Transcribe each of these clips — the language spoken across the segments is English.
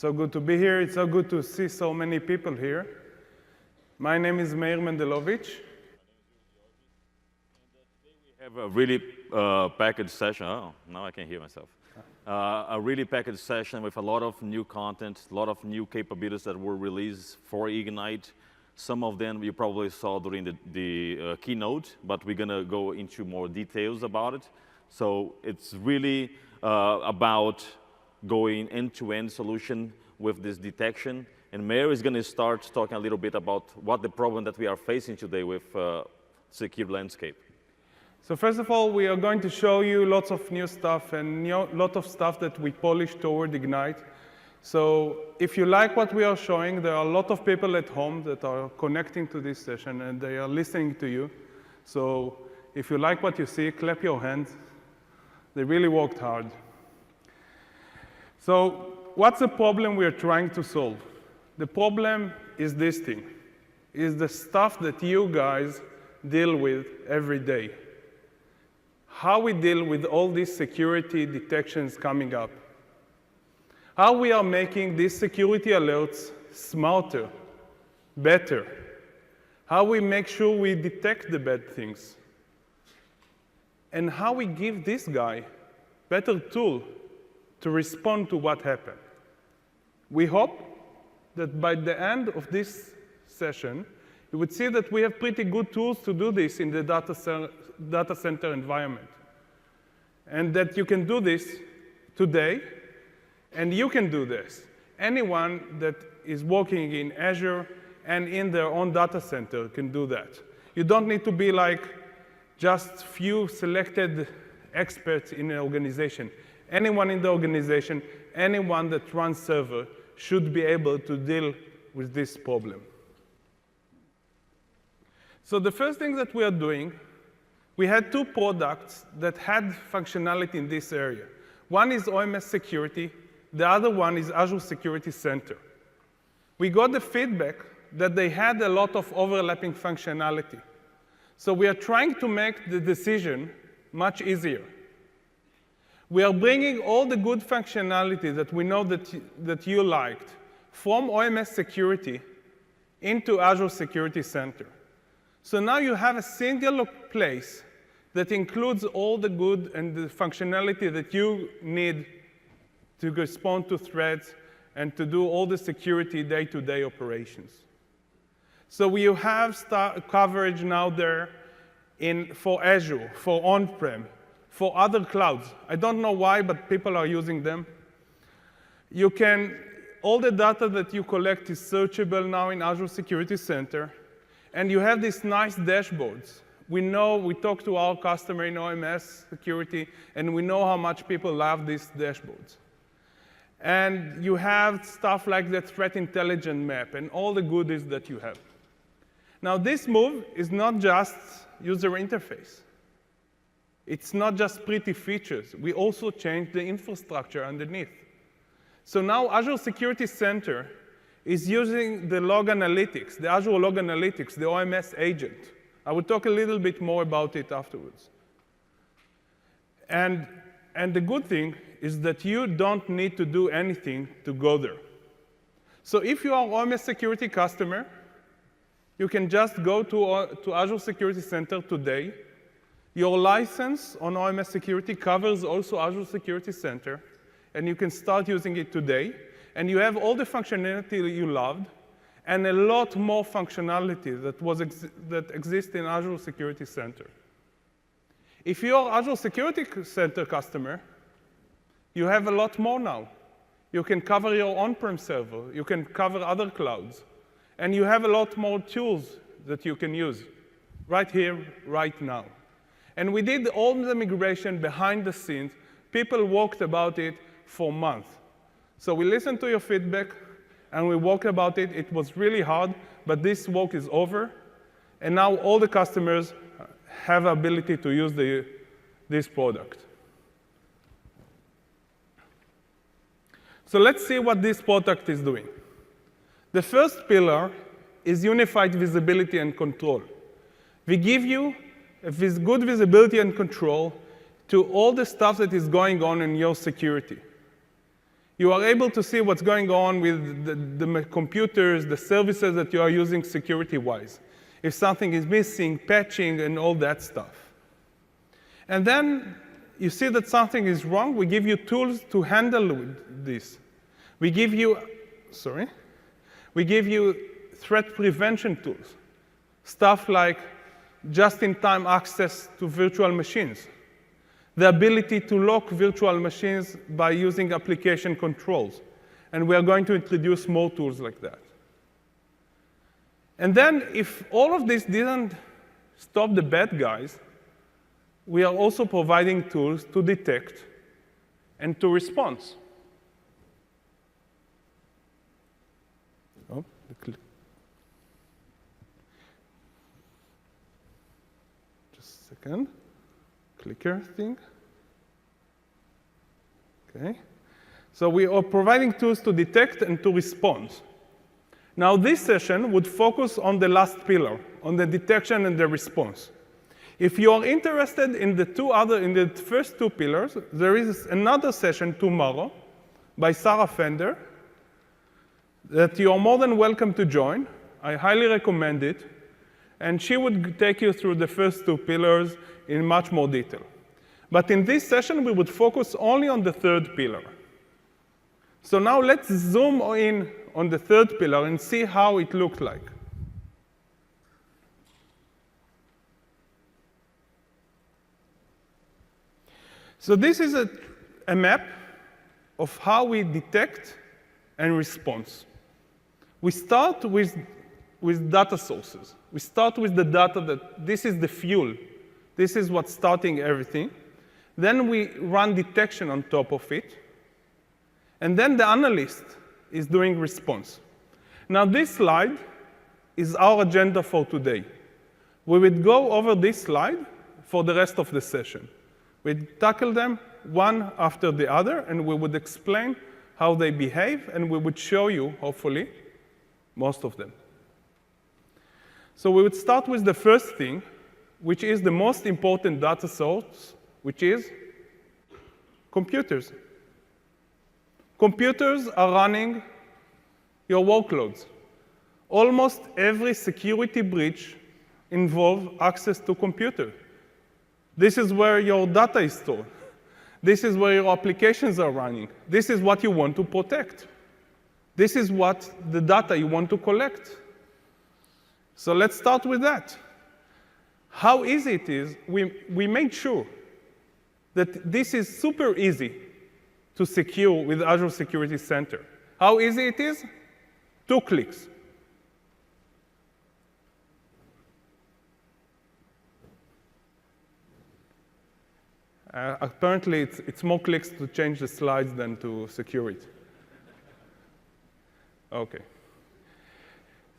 So good to be here. It's so good to see so many people here. My name is Meir Mendelovich. We have a really packaged session. Oh, now I can hear myself. A really packaged session with a lot of new content, a lot of new capabilities that were released for Ignite. Some of them you probably saw during the keynote, but we're going to go into more details about it. So it's really about going end-to-end solution with this detection. And Meir is going to start talking a little bit about what the problem that we are facing today with secure landscape. So first of all, we are going to show you lots of new stuff and lot of stuff that we polished toward Ignite. So if you like what we are showing, there are a lot of people at home that are connecting to this session and they are listening to you. So if you like what you see, clap your hands. They really worked hard. So what's the problem we are trying to solve? The problem is this thing, is the stuff that you guys deal with every day. How we deal with all these security detections coming up. How we are making these security alerts smarter, better. How we make sure we detect the bad things. And how we give this guy better tool to respond to what happened. We hope that by the end of this session, you would see that we have pretty good tools to do this in the data center environment. And that you can do this today, and you can do this. Anyone that is working in Azure and in their own data center can do that. You don't need to be like just few selected experts in an organization. Anyone in the organization, anyone that runs server should be able to deal with this problem. So the first thing that we are doing, we had two products that had functionality in this area. One is OMS Security, the other one is Azure Security Center. We got the feedback that they had a lot of overlapping functionality. So we are trying to make the decision much easier. We are bringing all the good functionality that we know that you liked from OMS Security into Azure Security Center. So now you have a single place that includes all the good and the functionality that you need to respond to threats and to do all the security day-to-day operations. So you have coverage now there for Azure, for on-prem, for other clouds. I don't know why, but people are using them. All the data that you collect is searchable now in Azure Security Center. And you have these nice dashboards. We talk to our customer in OMS security, and we know how much people love these dashboards. And you have stuff like the threat intelligence map and all the goodies that you have. Now, this move is not just user interface. It's not just pretty features. We also changed the infrastructure underneath. So now Azure Security Center is using the log analytics, the Azure log analytics, the OMS agent. I will talk a little bit more about it afterwards. And the good thing is that you don't need to do anything to go there. So if you are an OMS security customer, you can just go to Azure Security Center today. Your license on OMS Security covers also Azure Security Center, and you can start using it today. And you have all the functionality you loved, and a lot more functionality that exists in Azure Security Center. If you're an Azure Security Center customer, you have a lot more now. You can cover your on-prem server. You can cover other clouds. And you have a lot more tools that you can use right here, right now. And we did all the migration behind the scenes. People worked about it for months. So we listened to your feedback, and we worked about it. It was really hard, but this work is over. And now all the customers have the ability to use this product. So let's see what this product is doing. The first pillar is unified visibility and control. We give you good visibility and control to all the stuff that is going on in your security. You are able to see what's going on with the computers, the services that you are using security-wise. If something is missing, patching, and all that stuff. And then you see that something is wrong, we give you tools to handle this. We give you threat prevention tools. Stuff like just-in-time access to virtual machines. The ability to lock virtual machines by using application controls. And we are going to introduce more tools like that. And then, if all of this didn't stop the bad guys, we are also providing tools to detect and to respond. Oh, just a second. Clicker thing. Okay. So we are providing tools to detect and to respond. Now, this session would focus on the last pillar, on the detection and the response. If you are interested in the first two pillars, there is another session tomorrow by Sarah Fender that you are more than welcome to join. I highly recommend it. And she would take you through the first two pillars in much more detail. But in this session, we would focus only on the third pillar. So now let's zoom in on the third pillar and see how it looked like. So this is a map of how we detect and respond. We start with data sources. We start with the data that this is the fuel. This is what's starting everything. Then we run detection on top of it. And then the analyst is doing response. Now, this slide is our agenda for today. We would go over this slide for the rest of the session. We'd tackle them one after the other, and we would explain how they behave, and we would show you, hopefully, most of them. So we would start with the first thing, which is the most important data source, which is computers. Computers are running your workloads. Almost every security breach involves access to computer. This is where your data is stored. This is where your applications are running. This is what you want to protect. This is what the data you want to collect. So let's start with that. How easy it is, we made sure that this is super easy to secure with Azure Security Center. How easy it is? 2 clicks. Apparently, it's more clicks to change the slides than to secure it. OK.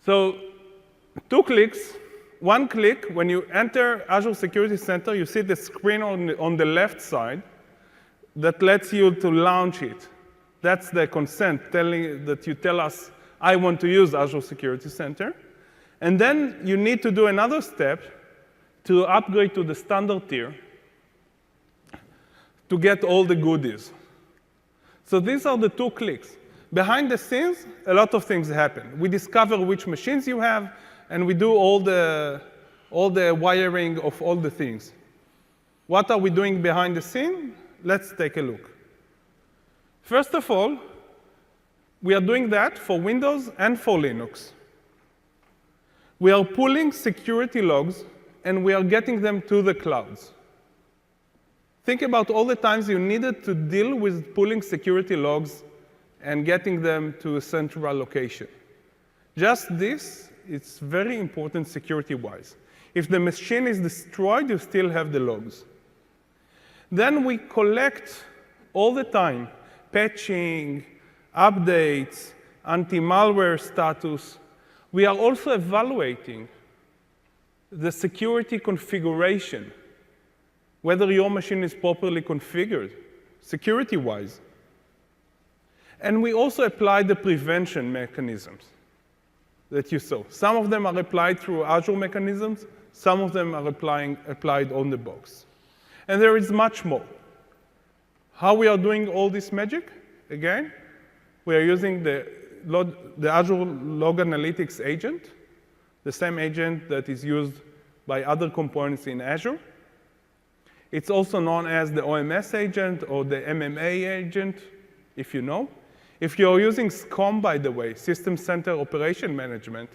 So 2 clicks. 1 click, when you enter Azure Security Center, you see the screen on the left side that lets you to launch it. That's the consent that you tell us, I want to use Azure Security Center. And then you need to do another step to upgrade to the standard tier to get all the goodies. So these are the 2 clicks. Behind the scenes, a lot of things happen. We discover which machines you have, and we do all the wiring of all the things. What are we doing behind the scene? Let's take a look. First of all, we are doing that for Windows and for Linux. We are pulling security logs, and we are getting them to the clouds. Think about all the times you needed to deal with pulling security logs and getting them to a central location. Just this, it's very important security-wise. If the machine is destroyed, you still have the logs. Then we collect all the time patching, updates, anti-malware status. We are also evaluating the security configuration, whether your machine is properly configured, security-wise. And we also apply the prevention mechanisms that you saw. Some of them are applied through Azure mechanisms. Some of them are applied on the box. And there is much more. How we are doing all this magic? Again, we are using the Azure Log Analytics agent, the same agent that is used by other components in Azure. It's also known as the OMS agent or the MMA agent, if you know. If you're using SCOM, by the way, System Center Operation Management,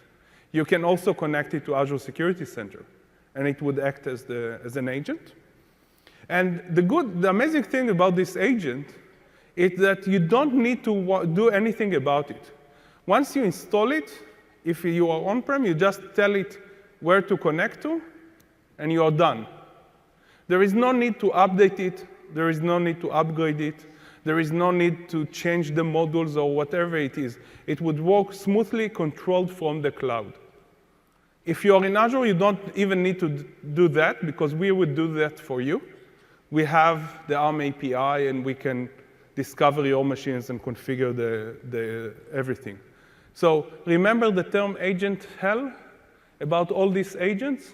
you can also connect it to Azure Security Center, and it would act as an agent. And the amazing thing about this agent is that you don't need to do anything about it. Once you install it, if you are on-prem, you just tell it where to connect to, and you are done. There is no need to update it. There is no need to upgrade it. There is no need to change the modules or whatever it is. It would work smoothly, controlled from the cloud. If you're in Azure, you don't even need to do that, because we would do that for you. We have the ARM API, and we can discover your machines and configure everything. So remember the term agent hell about all these agents?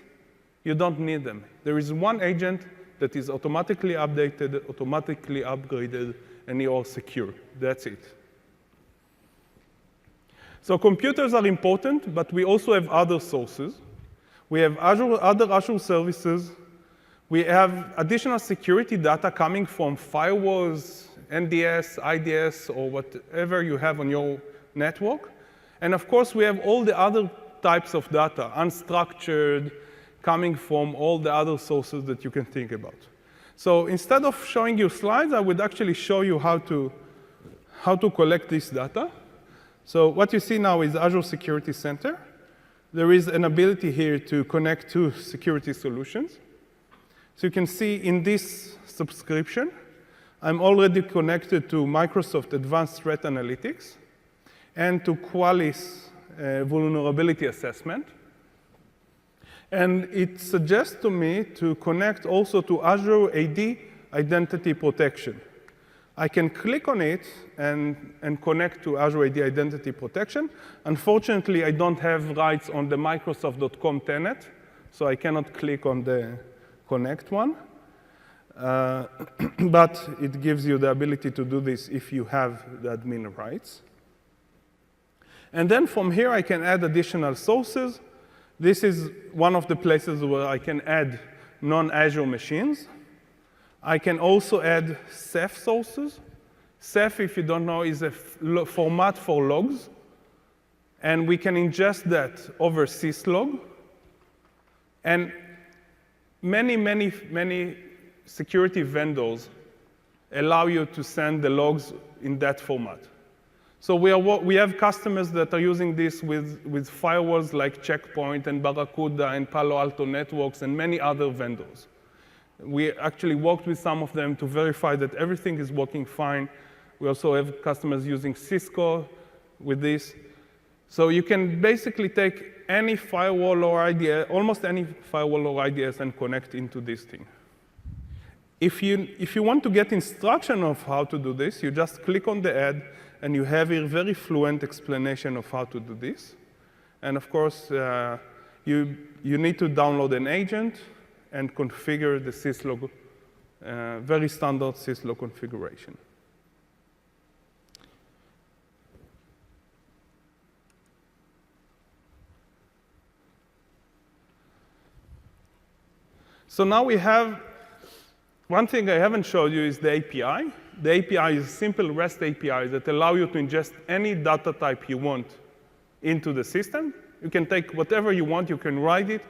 You don't need them. There is one agent that is automatically updated, automatically upgraded, and you're secure. That's it. So computers are important, but we also have other sources. We have other Azure services. We have additional security data coming from firewalls, NDS, IDS, or whatever you have on your network. And of course, we have all the other types of data, unstructured, coming from all the other sources that you can think about. So instead of showing you slides, I would actually show you how to collect this data. So what you see now is Azure Security Center. There is an ability here to connect to security solutions. So you can see in this subscription, I'm already connected to Microsoft Advanced Threat Analytics and to Qualys Vulnerability Assessment. And it suggests to me to connect also to Azure AD Identity Protection. I can click on it and connect to Azure AD Identity Protection. Unfortunately, I don't have rights on the Microsoft.com tenant, so I cannot click on the connect one. But it gives you the ability to do this if you have the admin rights. And then from here, I can add additional sources. This is one of the places where I can add non-Azure machines. I can also add Ceph sources. Ceph, if you don't know, is a format for logs. And we can ingest that over syslog. And many security vendors allow you to send the logs in that format. So we have customers that are using this with firewalls like Checkpoint and Barracuda and Palo Alto Networks and many other vendors. We actually worked with some of them to verify that everything is working fine. We also have customers using Cisco with this. So you can basically take any firewall or IDS, almost any firewall or IDS, and connect into this thing. If you want to get instruction of how to do this, you just click on the ad, and you have a very fluent explanation of how to do this. And of course, you need to download an agent and configure the syslog, very standard syslog configuration. So now we have, one thing I haven't showed you is the API. The API is a simple REST API that allow you to ingest any data type you want into the system. You can take whatever you want, you can write it.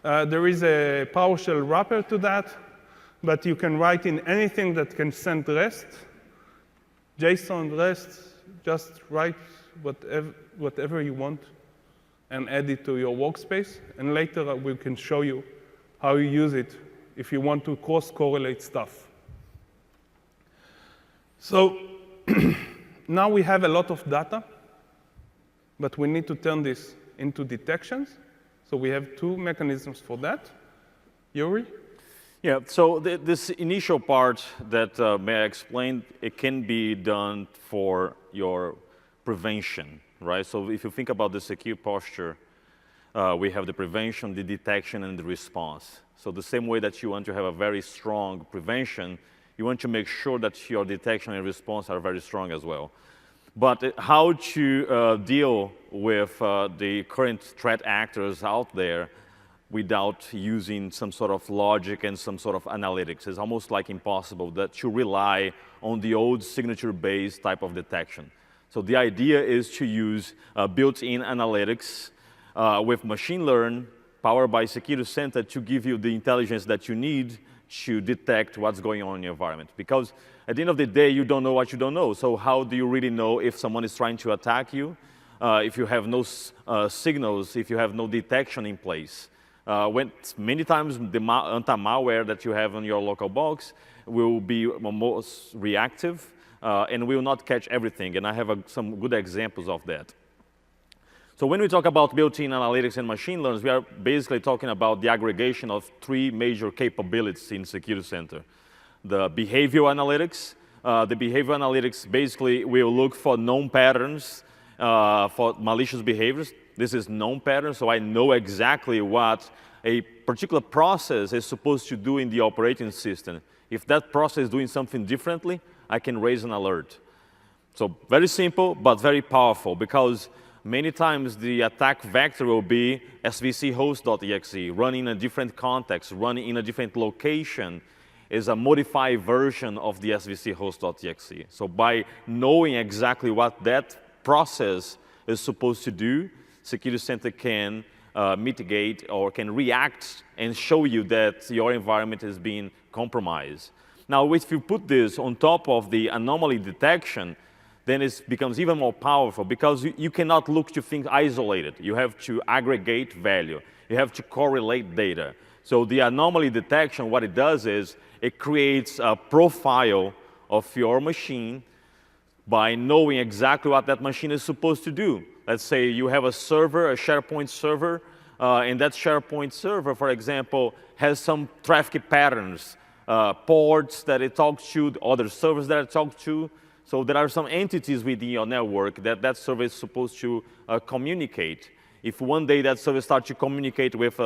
There is a PowerShell wrapper to that, but you can write in anything that can send REST. JSON, REST, just write whatever you want and add it to your workspace. And later we can show you how you use it if you want to cross-correlate stuff. So now we have a lot of data, but we need to turn this into detections. So we have two mechanisms for that. Yuri? Yeah, so this initial part that may I explain, it can be done for your prevention, right? So if you think about the secure posture, we have the prevention, the detection, and the response. So the same way that you want to have a very strong prevention, you want to make sure that your detection and response are very strong as well. But how to deal with the current threat actors out there without using some sort of logic and some sort of analytics. It's almost like impossible to rely on the old signature-based type of detection. So the idea is to use built-in analytics with machine learning powered by Security Center to give you the intelligence that you need to detect what's going on in your environment. Because at the end of the day, you don't know what you don't know. So how do you really know if someone is trying to attack you, if you have no signals, if you have no detection in place? When many times the anti-malware that you have on your local box will be most reactive and will not catch everything. And I have some good examples of that. So when we talk about built-in analytics and machine learning, we are basically talking about the aggregation of three major capabilities in Security Center. The behavioral analytics. The behavioral analytics basically will look for known patterns for malicious behaviors. This is known pattern, so I know exactly what a particular process is supposed to do in the operating system. If that process is doing something differently, I can raise an alert. So very simple, but very powerful, because many times the attack vector will be svchost.exe, running in a different context, running in a different location, is a modified version of the svchost.exe. So by knowing exactly what that process is supposed to do, Security Center can mitigate or can react and show you that your environment is being compromised. Now, if you put this on top of the anomaly detection, then it becomes even more powerful, because you cannot look to things isolated. You have to aggregate value. You have to correlate data. So the anomaly detection, what it does is it creates a profile of your machine by knowing exactly what that machine is supposed to do. Let's say you have a server, a SharePoint server, and that SharePoint server, for example, has some traffic patterns, ports that it talks to, other servers that it talks to. So there are some entities within your network that server is supposed to communicate. If one day that server starts to communicate with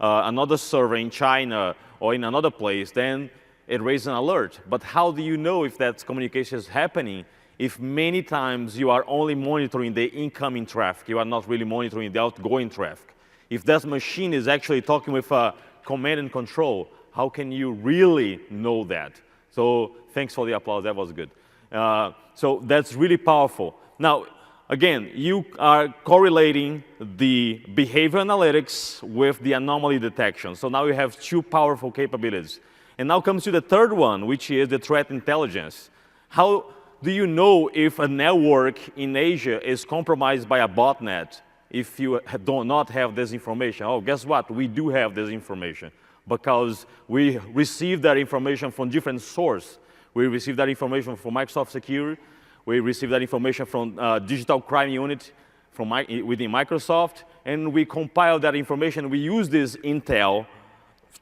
another server in China or in another place, then it raises an alert. But how do you know if that communication is happening if many times you are only monitoring the incoming traffic? You are not really monitoring the outgoing traffic. If that machine is actually talking with a command and control, how can you really know that? So thanks for the applause. That was good. So that's really powerful. Now, again, you are correlating the behavior analytics with the anomaly detection. So now you have two powerful capabilities. And now comes to the third one, which is the threat intelligence. How do you know if a network in Asia is compromised by a botnet if you do not have this information? Oh, guess what? We do have this information, because we received that information from different sources. We received that information from Microsoft Security. We received that information from Digital Crime Unit within Microsoft. And we compiled that information. We use this intel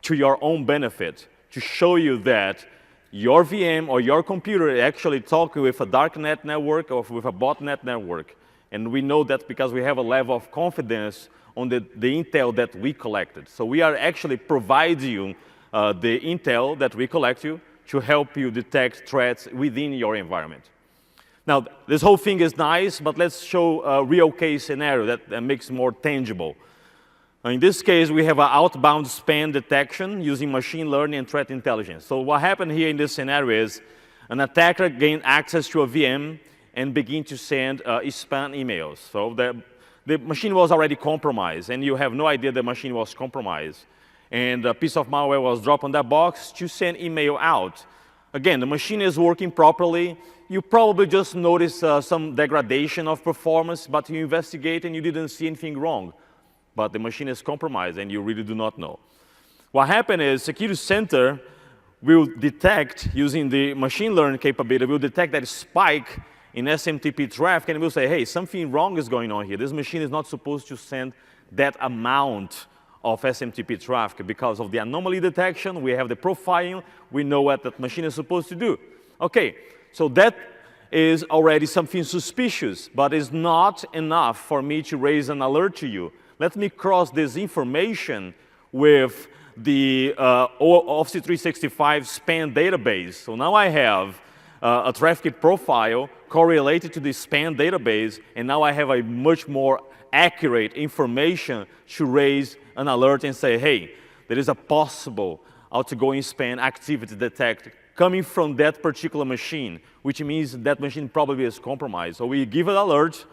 to your own benefit to show you that your VM or your computer is actually talking with a darknet network or with a botnet network. And we know that because we have a level of confidence on the intel that we collected. So we are actually providing you the intel that we collect you to help you detect threats within your environment. Now, this whole thing is nice, but let's show a real case scenario that makes it more tangible. In this case, we have an outbound spam detection using machine learning and threat intelligence. So what happened here in this scenario is an attacker gained access to a VM and began to send spam emails. So the machine was already compromised, and you have no idea the machine was compromised. And a piece of malware was dropped on that box to send email out. Again, the machine is working properly. You probably just noticed some degradation of performance, but you investigate and you didn't see anything wrong. But the machine is compromised and you really do not know. What happened is Security Center will detect, using the machine learning capability, will detect that spike in SMTP traffic, and will say, hey, something wrong is going on here. This machine is not supposed to send that amount of SMTP traffic. Because of the anomaly detection, we have the profiling, we know what that machine is supposed to do. Okay, so that is already something suspicious, but is not enough for me to raise an alert to you. Let me cross this information with the Office 365 spam database. So now I have a traffic profile correlated to the span database, and now I have a much more accurate information to raise an alert and say, hey, there is a possible outgoing span activity detected coming from that particular machine, which means that machine probably is compromised. So we give an alert.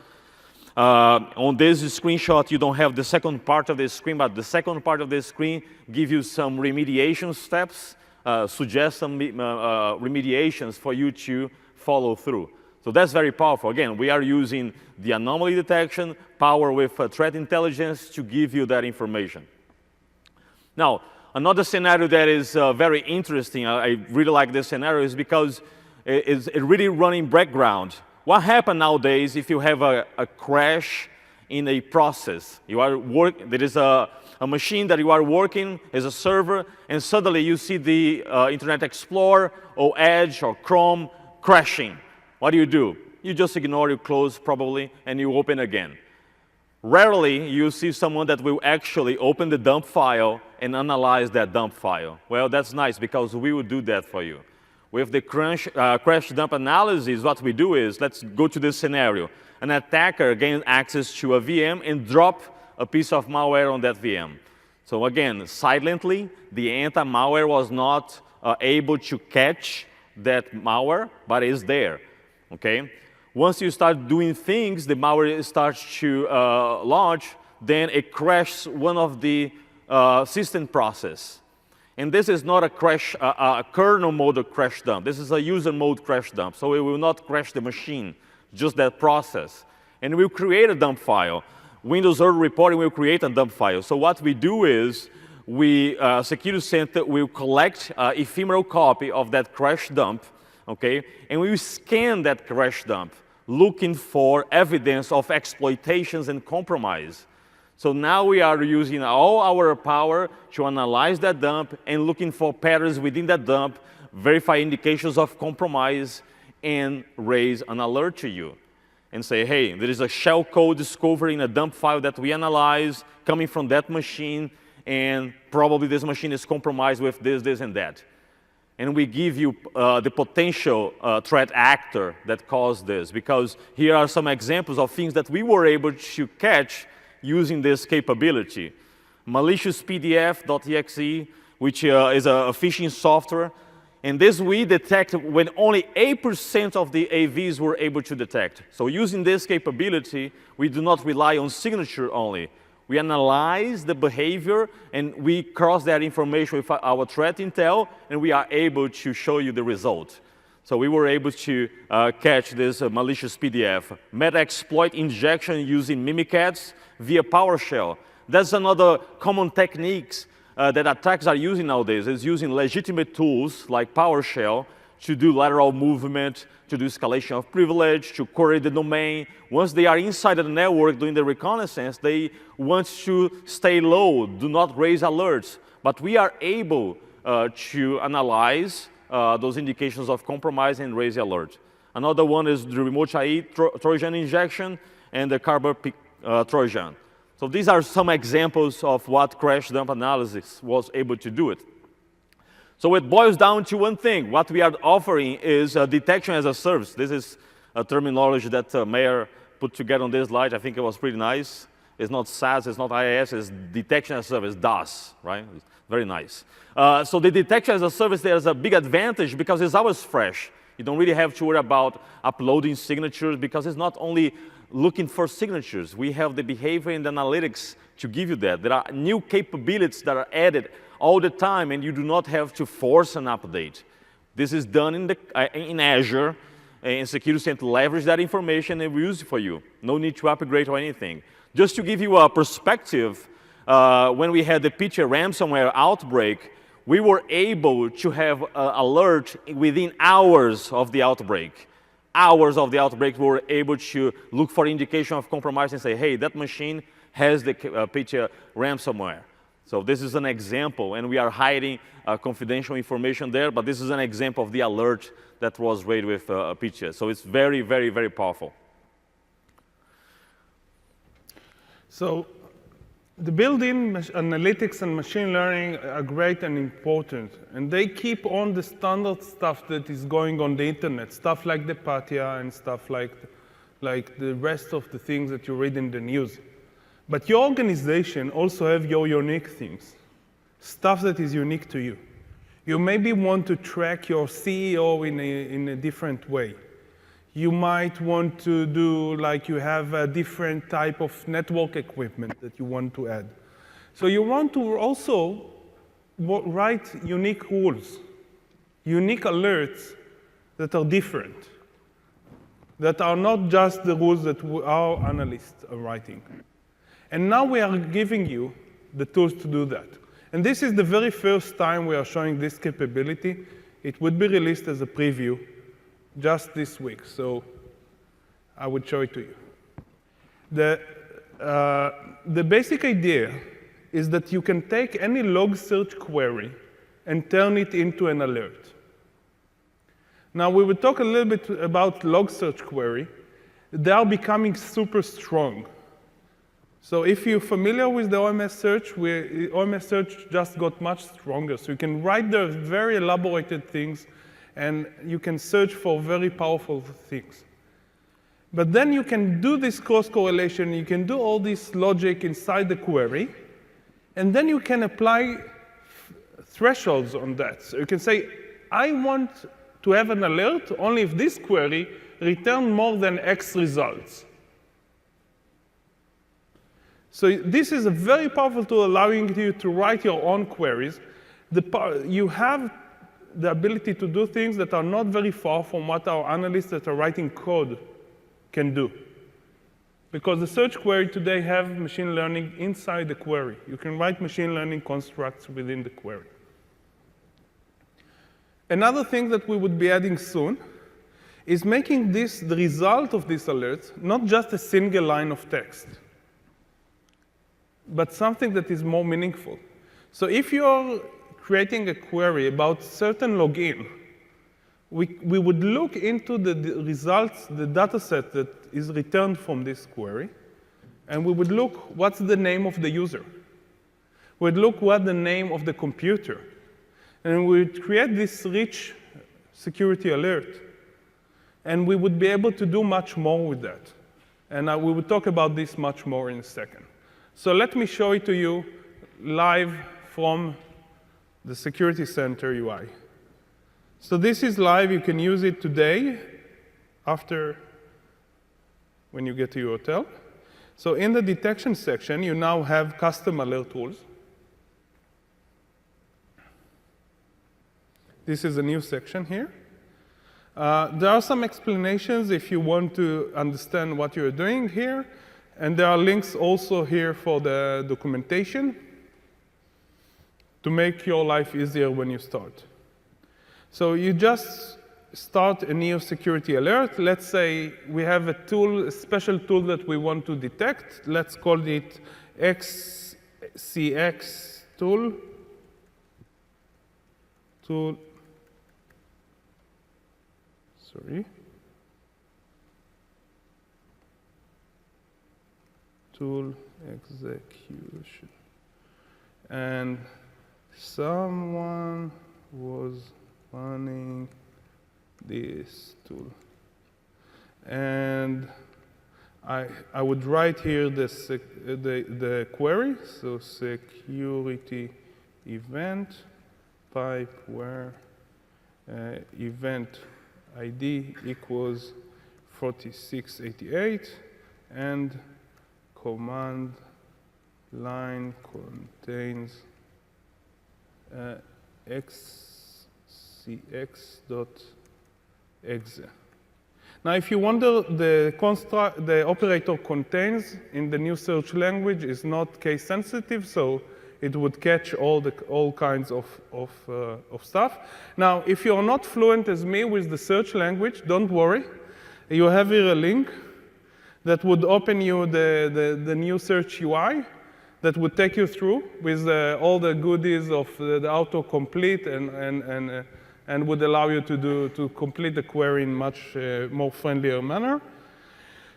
On this screenshot, you don't have the second part of the screen, but the second part of the screen gives you some remediation steps, suggests some remediations for you to follow through. So that's very powerful. Again, we are using the anomaly detection, power with threat intelligence to give you that information. Now, another scenario that is very interesting, I really like this scenario, is because it's really running background. What happens nowadays if you have a crash in a process? There is a machine that you are working as a server, and suddenly you see the Internet Explorer or Edge or Chrome crashing. What do? You just ignore, you close probably, and you open again. Rarely you see someone that will actually open the dump file and analyze that dump file. Well, that's nice because we will do that for you. With the crash dump analysis, what we do is, let's go to this scenario. An attacker gains access to a VM and drop a piece of malware on that VM. So again, silently, the anti-malware was not able to catch that malware, but it's there, okay? Once you start doing things, the malware starts to launch, then it crashes one of the system process. And this is not a crash, a kernel mode crash dump. This is a user mode crash dump. So it will not crash the machine, just that process. And we'll create a dump file. Windows Alert Reporting will create a dump file. So what we do is, Security Center will collect an ephemeral copy of that crash dump, okay? And we will scan that crash dump, looking for evidence of exploitations and compromise. So now we are using all our power to analyze that dump and looking for patterns within that dump, verify indications of compromise, and raise an alert to you. And say, hey, there is a shell code discovered in a dump file that we analyze coming from that machine, and probably this machine is compromised with this, and that. And we give you the potential threat actor that caused this, because here are some examples of things that we were able to catch using this capability. Malicious PDF.exe, which is a phishing software. And this we detect when only 8% of the AVs were able to detect. So using this capability, we do not rely on signature only. We analyze the behavior, and we cross that information with our threat intel, and we are able to show you the result. So we were able to catch this malicious PDF. Meta-exploit injection using Mimikatz via PowerShell. That's another common techniques that attacks are using nowadays, is using legitimate tools like PowerShell to do lateral movement, to do escalation of privilege, to query the domain. Once they are inside of the network doing the reconnaissance, they want to stay low, do not raise alerts. But we are able to analyze those indications of compromise and raise the alert. Another one is the remote IE Trojan injection and the Carbon Trojan. So these are some examples of what crash dump analysis was able to do it. So it boils down to one thing. What we are offering is detection as a service. This is a terminology that Mayor put together on this slide. I think it was pretty nice. It's not SaaS, it's not IaaS, it's detection as a service, DaaS, right? It's very nice. So the detection as a service, there's a big advantage because it's always fresh. You don't really have to worry about uploading signatures because it's not only looking for signatures. We have the behavior and analytics to give you that. There are new capabilities that are added all the time, and you do not have to force an update. This is done in Azure, and Security Center leverage that information and we use it for you. No need to upgrade or anything. Just to give you a perspective, when we had the Pitcher ransomware outbreak, we were able to have an alert within hours of the outbreak. Hours of the outbreak, we were able to look for indication of compromise and say, hey, that machine has the Pitcher ransomware. So this is an example, and we are hiding confidential information there, but this is an example of the alert that was raised with Pitcher. So it's very, very, very powerful. So the built-in analytics and machine learning are great and important, and they keep on the standard stuff that is going on the internet, stuff like the Patia and stuff like the rest of the things that you read in the news. But your organization also have your unique things, stuff that is unique to you. You maybe want to track your CEO in a different way. You might want to do, like you have a different type of network equipment that you want to add. So you want to also write unique rules, unique alerts that are different, that are not just the rules that our analysts are writing. And now we are giving you the tools to do that. And this is the very first time we are showing this capability. It would be released as a preview just this week, so I would show it to you. The basic idea is that you can take any log search query and turn it into an alert. Now, we will talk a little bit about log search query. They are becoming super strong. So if you're familiar with the OMS search, OMS search just got much stronger. So you can write the very elaborated things, and you can search for very powerful things. But then you can do this cross-correlation, you can do all this logic inside the query, and then you can apply thresholds on that. So you can say, I want to have an alert only if this query returns more than X results. So this is a very powerful tool allowing you to write your own queries. You have the ability to do things that are not very far from what our analysts that are writing code can do. Because the search query today have machine learning inside the query. You can write machine learning constructs within the query. Another thing that we would be adding soon is making this the result of these alerts, not just a single line of text, but something that is more meaningful. So if you're creating a query about certain login, we would look into the results, the data set that is returned from this query, and we would look what's the name of the user. We'd look what the name of the computer. And we'd create this rich security alert. And we would be able to do much more with that. And we will talk about this much more in a second. So let me show it to you live from the Security Center UI. So this is live. You can use it today after when you get to your hotel. So in the detection section, you now have custom alert rules. This is a new section here. There are some explanations if you want to understand what you're doing here. And there are links also here for the documentation to make your life easier when you start. So you just start a new security alert. Let's say we have a tool, a special tool that we want to detect. Let's call it XCX tool. Tool execution. And someone was running this tool. And I would write here the query, so security event pipe where event ID equals 4688, and command line contains xcx.exe. Now, if you wonder, the operator contains in the new search language is not case sensitive, so it would catch all kinds of stuff. Now, if you're not fluent as me with the search language, don't worry. You have here a link that would open you the new search UI that would take you through with all the goodies of the autocomplete and would allow you to complete the query in much more friendlier manner.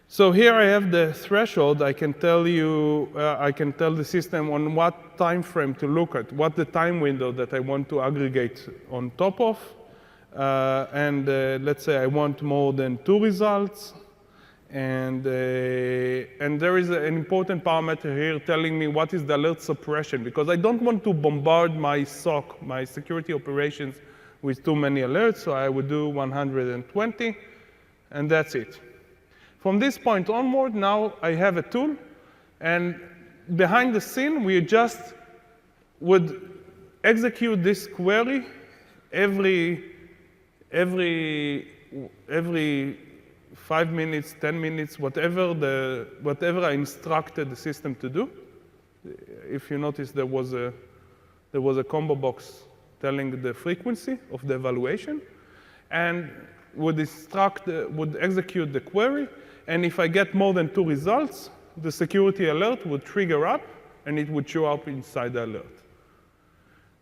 So here I have the threshold. I can tell you, I can tell the system on what time frame to look at, what the time window that I want to aggregate on top of. Let's say I want more than 2 results. And there is an important parameter here telling me what is the alert suppression, because I don't want to bombard my SOC, my security operations, with too many alerts. So I would do 120, and that's it. From this point onward, now I have a tool, and behind the scene, we just would execute this query every 5 minutes, 10 minutes, whatever I instructed the system to do. If you notice, there was a combo box telling the frequency of the evaluation, and would execute the query. And if I get more than 2 results, the security alert would trigger up, and it would show up inside the alert.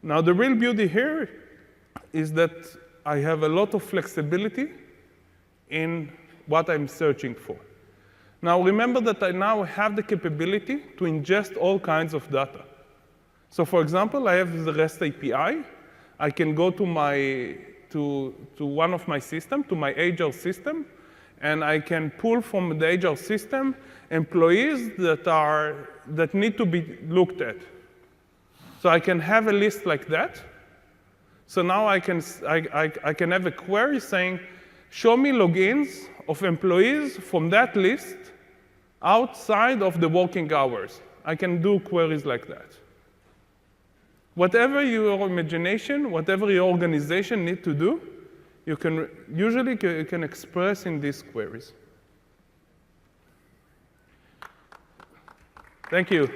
Now, the real beauty here is that I have a lot of flexibility in what I'm searching for. Now, remember that I now have the capability to ingest all kinds of data. So, for example, I have the REST API. I can go to one of my systems, to my Azure system, and I can pull from the Azure system employees that need to be looked at. So I can have a list like that. So now I can have a query saying, show me logins of employees from that list outside of the working hours. I can do queries like that. Whatever your imagination, whatever your organization need to do, you can express in these queries. Thank you.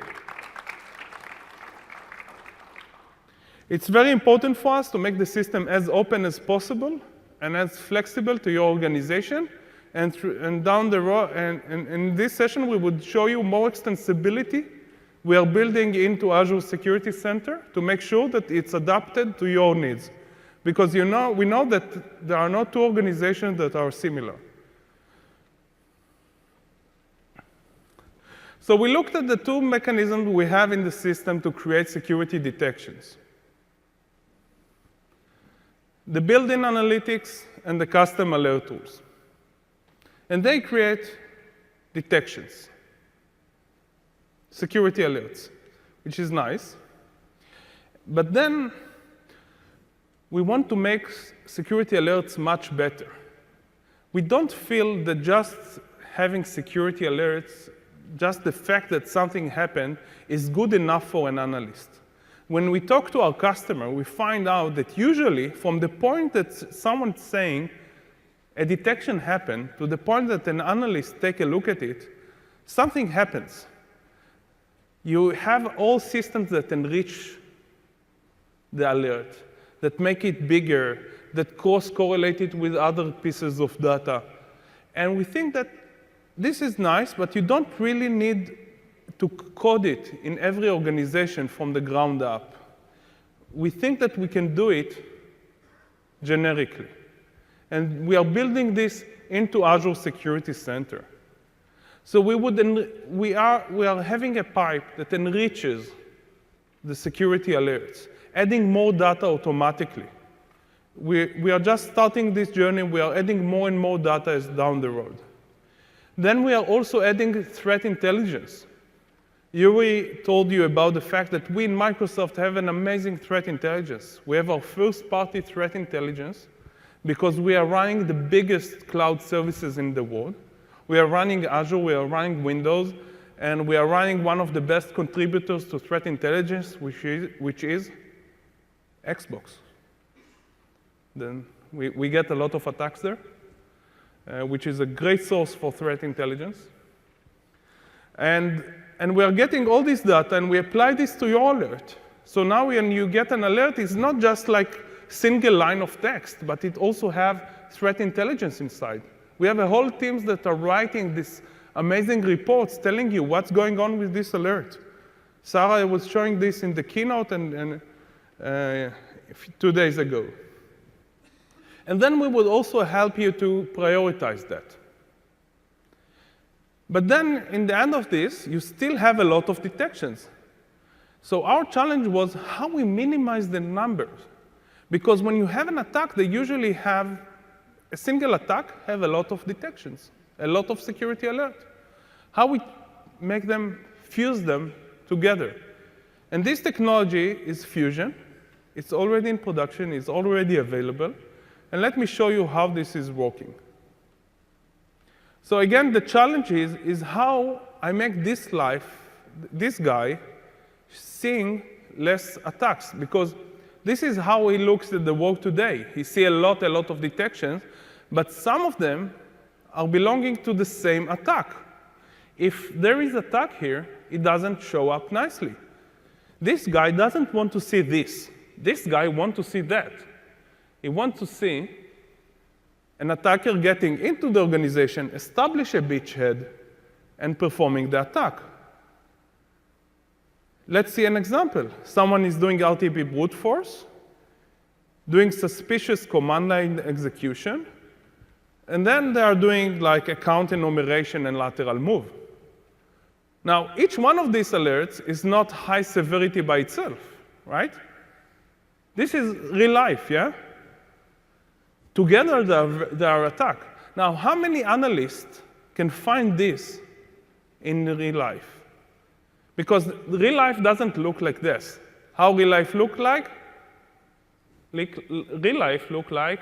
It's very important for us to make the system as open as possible and as flexible to your organization. And down the road, and in this session, we would show you more extensibility we are building into Azure Security Center to make sure that it's adapted to your needs. Because we know that there are no 2 organizations that are similar. So we looked at the 2 mechanisms we have in the system to create security detections: the built-in analytics and the custom alert tools. And they create detections, security alerts, which is nice. But then we want to make security alerts much better. We don't feel that just having security alerts, just the fact that something happened, is good enough for an analyst. When we talk to our customer, we find out that usually from the point that someone's saying a detection happened to the point that an analyst take a look at it, something happens. You have all systems that enrich the alert, that make it bigger, that cross-correlate it with other pieces of data. And we think that this is nice, but you don't really need to code it in every organization from the ground up. We think that we can do it generically. And we are building this into Azure Security Center. So we are having a pipe that enriches the security alerts, adding more data automatically. We are just starting this journey. We are adding more and more data as down the road. Then we are also adding threat intelligence. Yuri told you about the fact that we in Microsoft have an amazing threat intelligence. We have our first-party threat intelligence because we are running the biggest cloud services in the world. We are running Azure, we are running Windows, and we are running one of the best contributors to threat intelligence, which is Xbox. Then we get a lot of attacks there, which is a great source for threat intelligence. And we are getting all this data, and we apply this to your alert. So now when you get an alert, it's not just like single line of text, but it also have threat intelligence inside. We have a whole teams that are writing these amazing reports telling you what's going on with this alert. Sarah was showing this in the keynote 2 days ago. And then we would also help you to prioritize that. But then, in the end of this, you still have a lot of detections. So our challenge was how we minimize the numbers. Because when you have an attack, they usually have a single attack, have a lot of detections, a lot of security alert. How we make them, fuse them together. And this technology is Fusion. It's already in production. It's already available. And let me show you how this is working. So again, the challenge is how I make this guy seeing less attacks. Because this is how he looks at the world today. He sees a lot of detections, but some of them are belonging to the same attack. If there is attack here, it doesn't show up nicely. This guy doesn't want to see this. This guy wants to see that. He wants to see an attacker getting into the organization, establish a beachhead, and performing the attack. Let's see an example. Someone is doing RTP brute force, doing suspicious command line execution, and then they are doing like account enumeration and lateral move. Now, each one of these alerts is not high severity by itself, right? This is real life, yeah? Together, they are attack. Now, how many analysts can find this in real life? Because real life doesn't look like this. How real life look like? Real life look like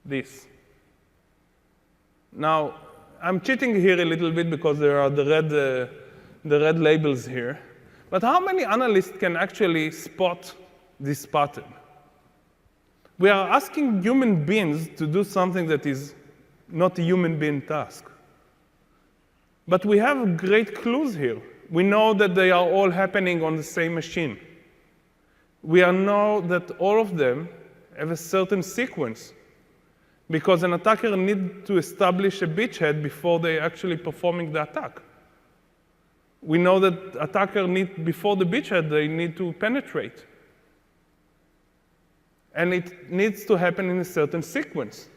this. Now, I'm cheating here a little bit because there are the red labels here. But how many analysts can actually spot this pattern? We are asking human beings to do something that is not a human being task. But we have great clues here. We know that they are all happening on the same machine. We know that all of them have a certain sequence, because an attacker needs to establish a beachhead before they actually performing the attack. We know that attacker before the beachhead, they need to penetrate. And it needs to happen in a certain sequence.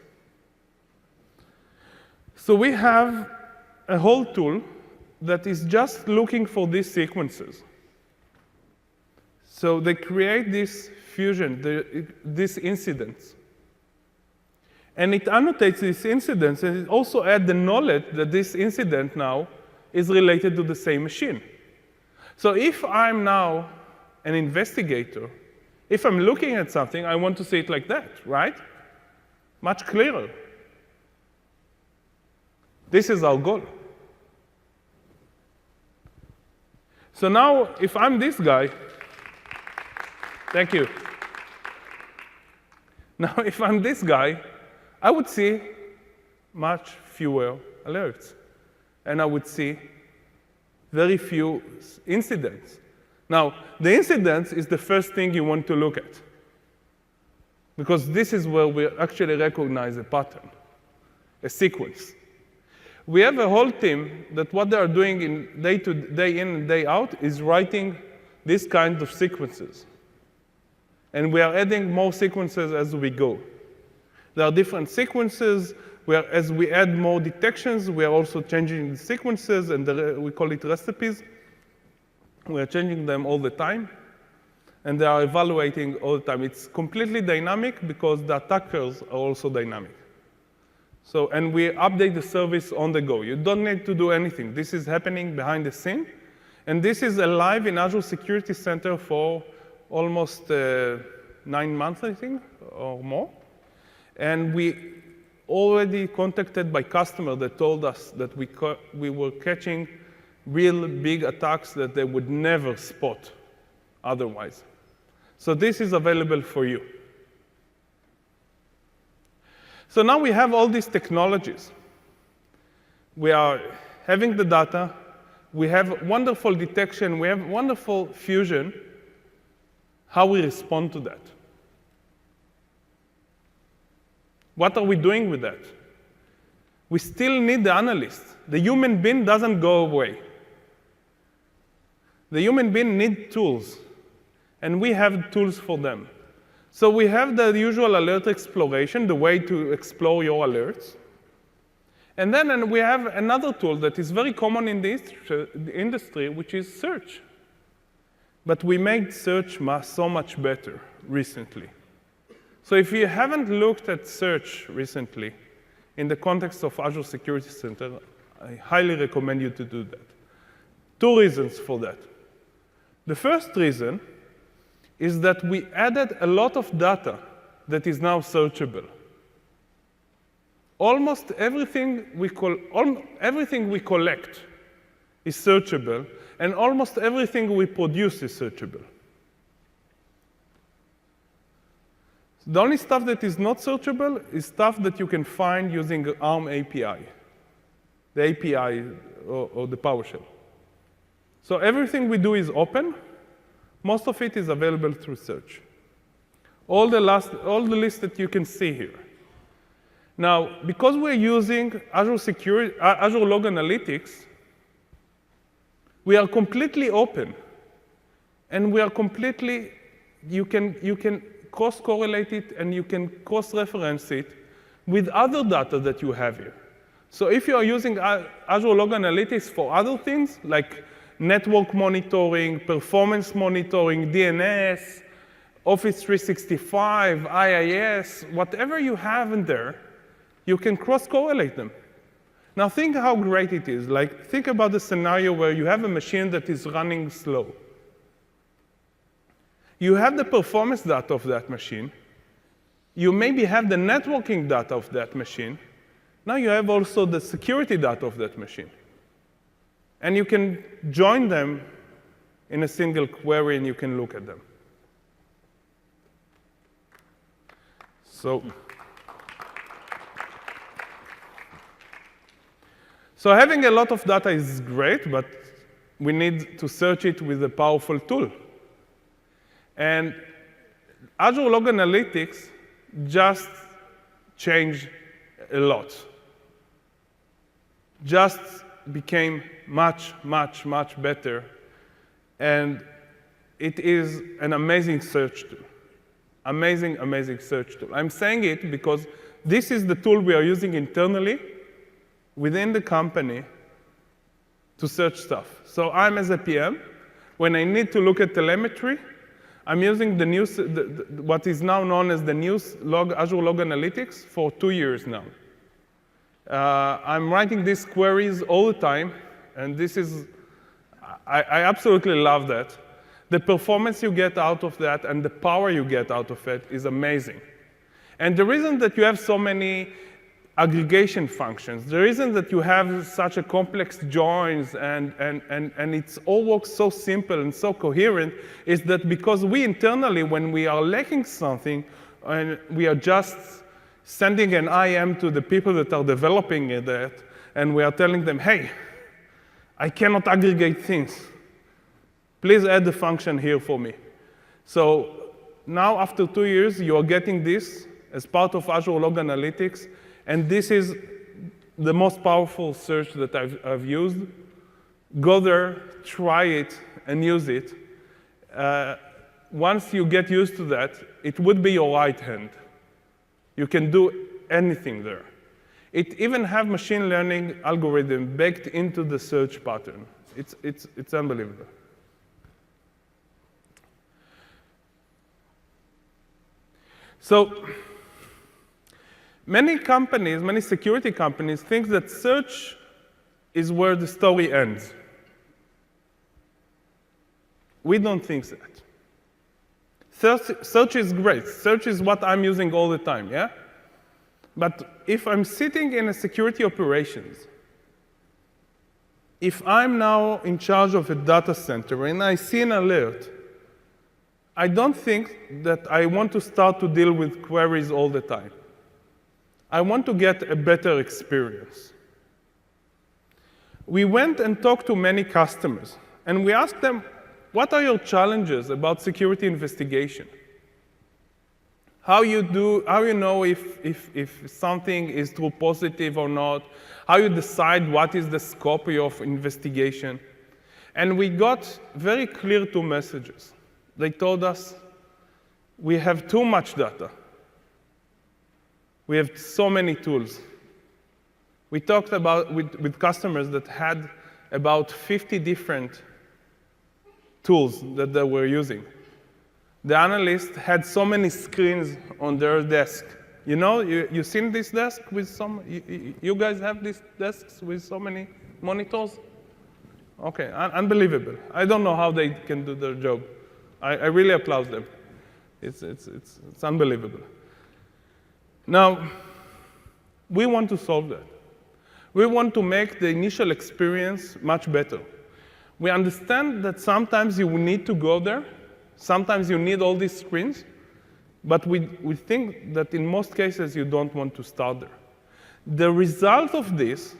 So we have a whole tool that is just looking for these sequences. So they create this fusion, these incidents. And it annotates these incidents, and it also adds the knowledge that this incident now is related to the same machine. So if I'm now an investigator, if I'm looking at something, I want to see it like that, right? Much clearer. This is our goal. So now, if I'm this guy, thank you. Now, if I'm this guy, I would see much fewer alerts. And I would see very few incidents. Now, the incidents is the first thing you want to look at, because this is where we actually recognize a pattern, a sequence. We have a whole team that what they are doing in day in and day out is writing these kinds of sequences. And we are adding more sequences as we go. There are different sequences where, as we add more detections, we are also changing the sequences, and we call it recipes. We are changing them all the time, and they are evaluating all the time. It's completely dynamic because the attackers are also dynamic. So, and we update the service on the go. You don't need to do anything. This is happening behind the scene, and this is alive in Azure Security Center for almost 9 months, I think, or more. And we already contacted by customers that told us that we were catching real big attacks that they would never spot otherwise. So this is available for you. So now we have all these technologies. We are having the data. We have wonderful detection. We have wonderful fusion. How we respond to that? What are we doing with that? We still need the analyst. The human being doesn't go away. The human being needs tools, and we have tools for them. So we have the usual alert exploration, the way to explore your alerts. And then we have another tool that is very common in the industry, which is search. But we made search so much better recently. So if you haven't looked at search recently in the context of Azure Security Center, I highly recommend you to do that. 2 reasons for that. The first reason is that we added a lot of data that is now searchable. Almost everything we collect is searchable, and almost everything we produce is searchable. The only stuff that is not searchable is stuff that you can find using ARM API, the API or the PowerShell. So everything we do is open. Most of it is available through search. All the lists that you can see here. Now, because we're using Azure Log Analytics, we are completely open, and we are completely, you can cross-correlate it, and you can cross-reference it with other data that you have here. So if you are using Azure Log Analytics for other things, like network monitoring, performance monitoring, DNS, Office 365, IIS, whatever you have in there, you can cross-correlate them. Now think how great it is. Like, think about the scenario where you have a machine that is running slow. You have the performance data of that machine. You maybe have the networking data of that machine. Now you have also the security data of that machine. And you can join them in a single query, and you can look at them. So having a lot of data is great, but we need to search it with a powerful tool. And Azure Log Analytics just changed a lot. Just became much, much, much better. And it is an amazing search tool. Amazing, amazing search tool. I'm saying it because this is the tool we are using internally within the company to search stuff. So I'm, as a PM, when I need to look at telemetry, I'm using what is now known as the new Azure Log Analytics for 2 years now. I'm writing these queries all the time, and I absolutely love that. The performance you get out of that and the power you get out of it is amazing. And the reason that you have so many aggregation functions, the reason that you have such a complex joins and it all works so simple and so coherent is that because we internally, when we are lacking something, and we are just sending an IM to the people that are developing that, and we are telling them, hey, I cannot aggregate things. Please add the function here for me. So now, after 2 years, you are getting this as part of Azure Log Analytics. And this is the most powerful search that I've used. Go there, try it, and use it. Once you get used to that, it would be your right hand. You can do anything there. It even have machine learning algorithm baked into the search pattern. It's unbelievable. So many companies, many security companies, think that search is where the story ends. We don't think that. Search is great. Search is what I'm using all the time, yeah? But if I'm sitting in a security operations, if I'm now in charge of a data center and I see an alert, I don't think that I want to start to deal with queries all the time. I want to get a better experience. We went and talked to many customers, and we asked them, what are your challenges about security investigation? How you know if something is true positive or not, how you decide what is the scope of investigation. And we got very clear 2 messages. They told us, we have too much data. We have so many tools. We talked about with customers that had about 50 different tools that they were using. The analyst had so many screens on their desk. You know, you seen this desk with some, you guys have these desks with so many monitors? Okay, unbelievable. I don't know how they can do their job. I really applaud them. It's unbelievable. Now, we want to solve that. We want to make the initial experience much better. We understand that sometimes you will need to go there. Sometimes you need all these screens. But we think that in most cases, you don't want to start there. The result of this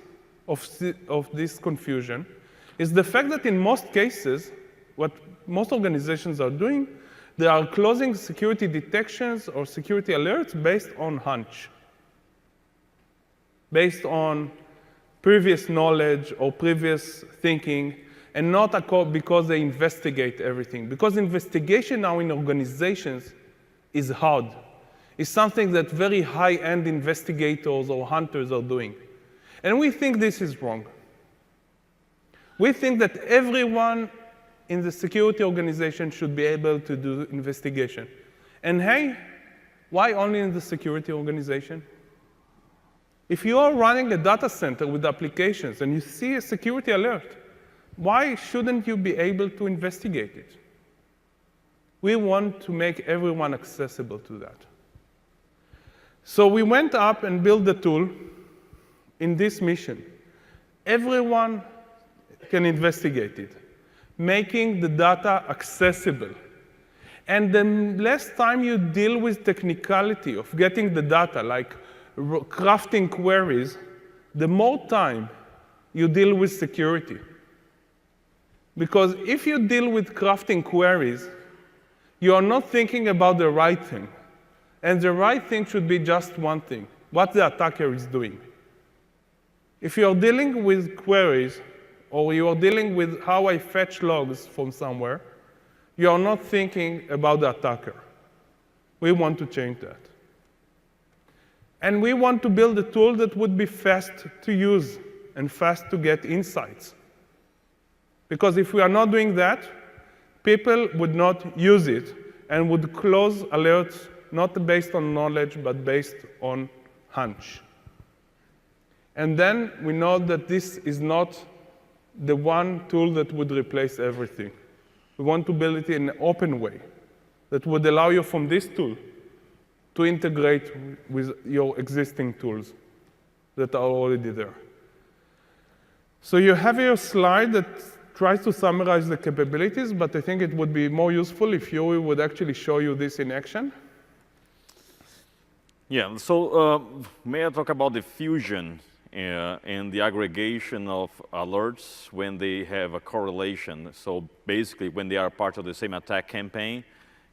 confusion, is the fact that in most cases, what most organizations are doing, they are closing security detections or security alerts based on hunch, based on previous knowledge or previous thinking, and not because they investigate everything. Because investigation now in organizations is hard. It's something that very high-end investigators or hunters are doing. And we think this is wrong. We think that everyone in the security organization should be able to do investigation. And hey, why only in the security organization? If you are running a data center with applications and you see a security alert, why shouldn't you be able to investigate it? We want to make everyone accessible to that. So we went up and built the tool in this mission. Everyone can investigate it, making the data accessible. And the less time you deal with technicality of getting the data, like crafting queries, the more time you deal with security. Because if you deal with crafting queries, you are not thinking about the right thing. And the right thing should be just one thing, what the attacker is doing. If you are dealing with queries, or you are dealing with how I fetch logs from somewhere, you are not thinking about the attacker. We want to change that. And we want to build a tool that would be fast to use and fast to get insights. Because if we are not doing that, people would not use it and would close alerts not based on knowledge, but based on hunch. And then we know that this is not the one tool that would replace everything. We want to build it in an open way that would allow you from this tool to integrate with your existing tools that are already there. So you have here a slide that tries to summarize the capabilities, but I think it would be more useful if Yuri would actually show you this in action. Yeah, so may I talk about the fusion and the aggregation of alerts when they have a correlation. So basically, when they are part of the same attack campaign,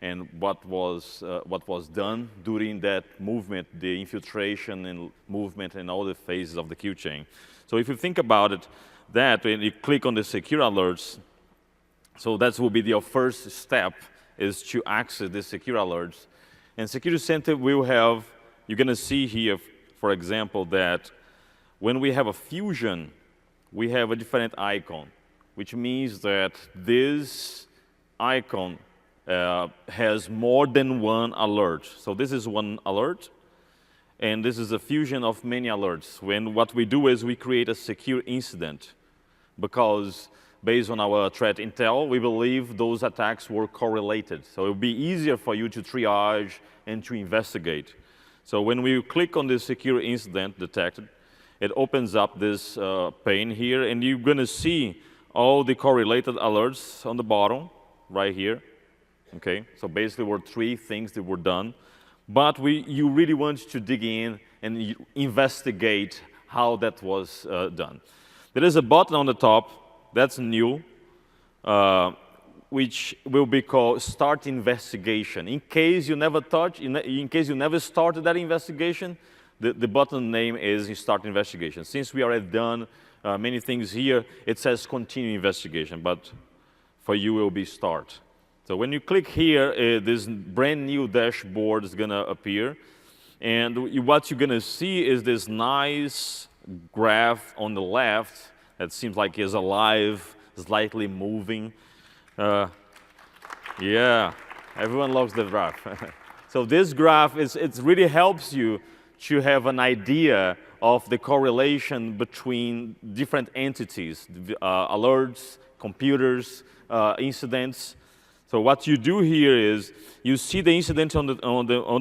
and what was done during that movement, the infiltration and movement and all the phases of the kill chain. So if you think about it, that when you click on the secure alerts, so that will be your first step, is to access the secure alerts. And Security Center will have, you're going to see here, for example, that when we have a fusion, we have a different icon, which means that this icon has more than one alert. So this is one alert, and this is a fusion of many alerts. When what we do is we create a secure incident, because based on our threat intel, we believe those attacks were correlated. So it will be easier for you to triage and to investigate. So when we click on the secure incident detected, it opens up this pane here, and you're going to see all the correlated alerts on the bottom, right here. Okay, so basically, were 3 things that were done. But you really want to dig in and investigate how that was done. There is a button on the top that's new, which will be called Start Investigation. In case you never in case you never started that investigation, the button name is Start Investigation. Since we already done many things here, it says Continue Investigation, but for you, it will be Start. So when you click here, this brand new dashboard is going to appear. And what you're going to see is this nice graph on the left that seems like it's alive, slightly moving. Yeah, everyone loves the graph. So this graph, it really helps you to have an idea of the correlation between different entities, alerts, computers, incidents. So what you do here is you see the incident on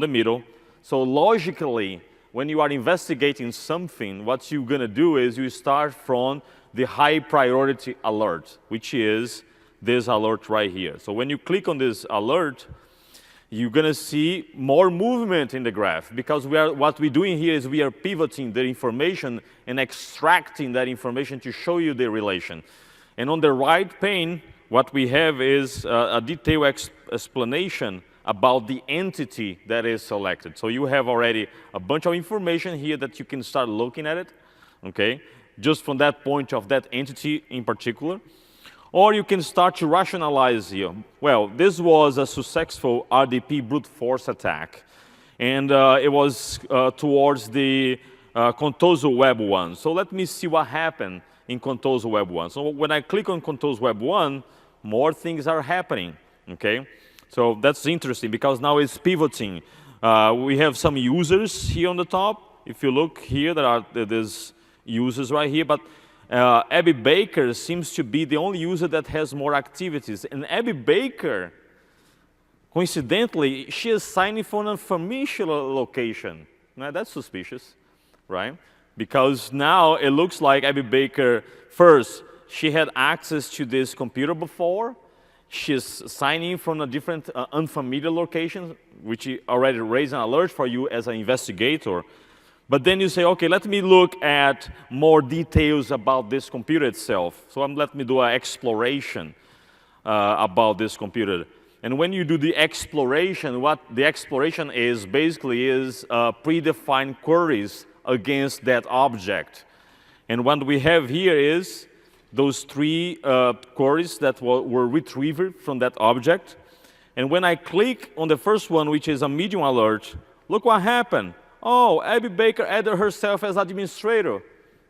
the middle. So logically, when you are investigating something, what you're going to do is you start from the high priority alert, which is this alert right here. So when you click on this alert, you're going to see more movement in the graph, because what we're doing here is we are pivoting the information and extracting that information to show you the relation. And on the right pane, what we have is a detailed explanation about the entity that is selected. So you have already a bunch of information here that you can start looking at it, okay, just from that point of that entity in particular. Or you can start to rationalize here. Well, this was a successful RDP brute force attack. And it was towards the Contoso Web 1. So let me see what happened in Contoso Web 1. So when I click on Contoso Web 1, more things are happening, okay? So that's interesting, because now it's pivoting. We have some users here on the top. If you look here, there's users right here, but Abby Baker seems to be the only user that has more activities. And Abby Baker, coincidentally, she is signing for an unfamiliar location. Now, that's suspicious, right? Because now it looks like Abby Baker, first, she had access to this computer before. She's signing from a different unfamiliar location, which already raised an alert for you as an investigator. But then you say, okay, let me look at more details about this computer itself. So let me do an exploration about this computer. And when you do the exploration, what the exploration is basically is predefined queries against that object. And what we have here is those three queries that were retrieved from that object. And when I click on the first one, which is a medium alert, look what happened. Oh, Abby Baker added herself as administrator.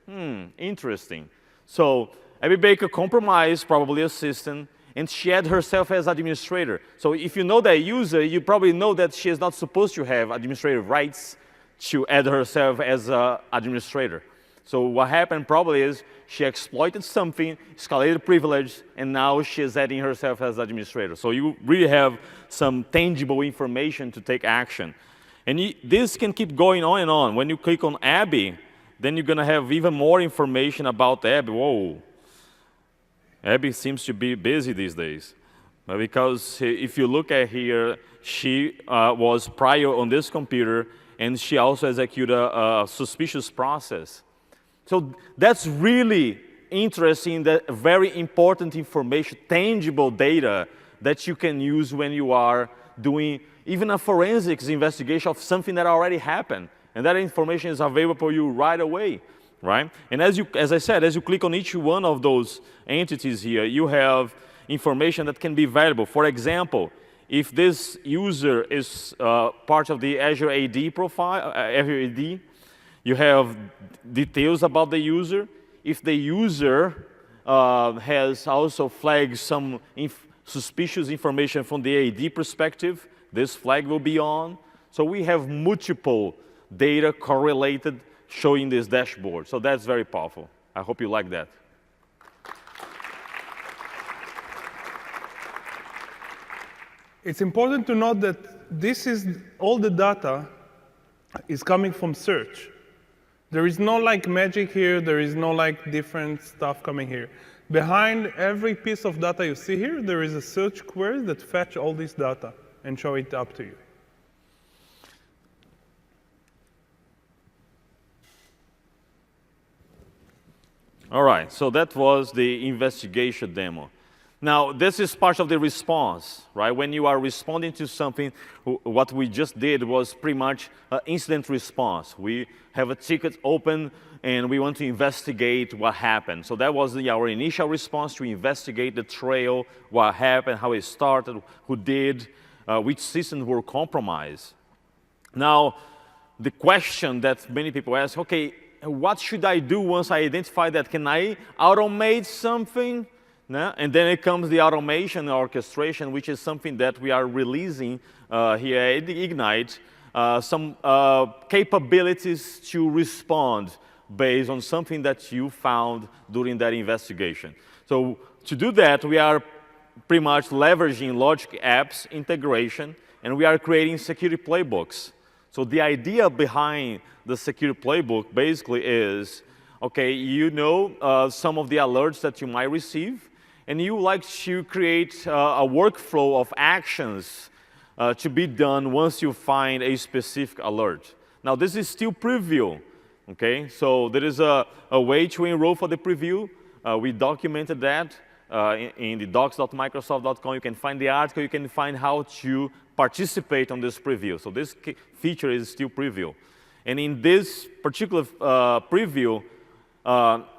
Interesting. So Abby Baker compromised probably a system, and she added herself as administrator. So if you know that user, you probably know that she is not supposed to have administrative rights to add herself as an administrator. So what happened probably is she exploited something, escalated privilege, and now she is adding herself as administrator. So you really have some tangible information to take action. And this can keep going on and on. When you click on Abby, then you're going to have even more information about Abby. Whoa. Abby seems to be busy these days. Because if you look at here, she was prior on this computer, and she also executed a suspicious process. So that's really interesting, that very important information, tangible data that you can use when you are doing even a forensics investigation of something that already happened. And that information is available for you right away, right? And as I said, as you click on each one of those entities here, you have information that can be valuable. For example, if this user is part of the Azure AD profile, Azure AD, you have details about the user. If the user has also flagged some suspicious information from the AD perspective, this flag will be on. So we have multiple data correlated showing this dashboard. So that's very powerful. I hope you like that. It's important to note that all the data is coming from search. There is no like magic here. There is no like different stuff coming here. Behind every piece of data you see here, there is a search query that fetch all this data and show it up to you. All right, so that was the investigation demo. Now, this is part of the response, right? When you are responding to something, what we just did was pretty much incident response. We have a ticket open, and we want to investigate what happened. So that was our initial response, to investigate the trail, what happened, how it started, who did, which systems were compromised. Now, the question that many people ask, okay, what should I do once I identify that? Can I automate something? No? And then it comes the automation orchestration, which is something that we are releasing here at Ignite, some capabilities to respond based on something that you found during that investigation. So to do that, we are pretty much leveraging Logic Apps integration, and we are creating security playbooks. So the idea behind the security playbook basically is, okay, you know some of the alerts that you might receive, and you like to create a workflow of actions to be done once you find a specific alert. Now, this is still preview, okay? So there is a way to enroll for the preview. We documented that in the docs.microsoft.com. You can find the article. You can find how to participate on this preview. So this feature is still preview. And in this particular preview,